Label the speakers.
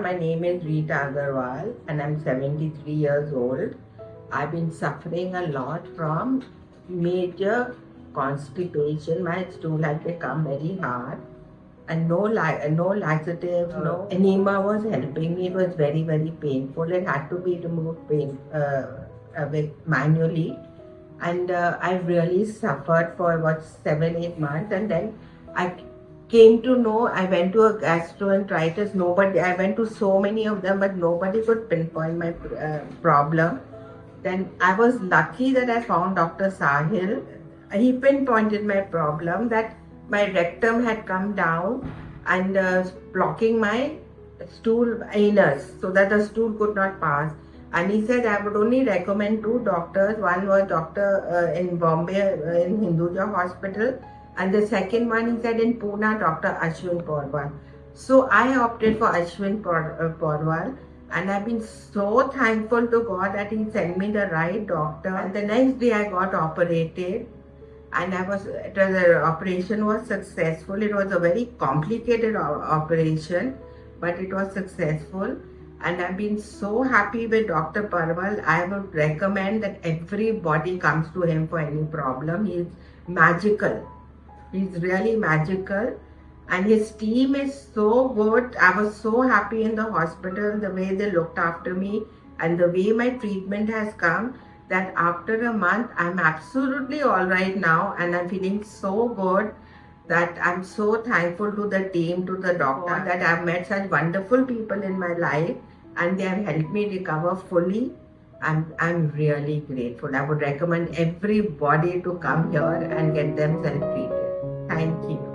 Speaker 1: my name is Rita Agarwal and I'm 73 years old. I've been suffering a lot from major constipation. My stool had become very hard and no laxative, no enema was helping me. It was very, very painful. It had to be removed manually. And I really suffered for about 7-8 months, and then I came to know, I went to a gastroenteritis. I went to so many of them, but nobody could pinpoint my problem. Then I was lucky that I found Dr. Sahil. He pinpointed my problem, that my rectum had come down and blocking my stool anus, so that the stool could not pass. And he said I would only recommend 2 doctors. One was doctor in Bombay in Hinduja Hospital, and the second one he said in Pune, Dr. Ashwin Porwal. So I opted for Ashwin Porwal, and I've been so thankful to God that he sent me the right doctor. And the next day I got operated, and the operation was successful. It was a very complicated operation, but it was successful. And I've been so happy with Dr. Porwal. I would recommend that everybody comes to him for any problem. He's magical. He's really magical. And his team is so good. I was so happy in the hospital, the way they looked after me and the way my treatment has come, that after a month, I'm absolutely all right now. And I'm feeling so good that I'm so thankful to the team, to the doctor, that I've met such wonderful people in my life and they have helped me recover fully. I'm really grateful. I would recommend everybody to come here and get themselves treated. Thank you.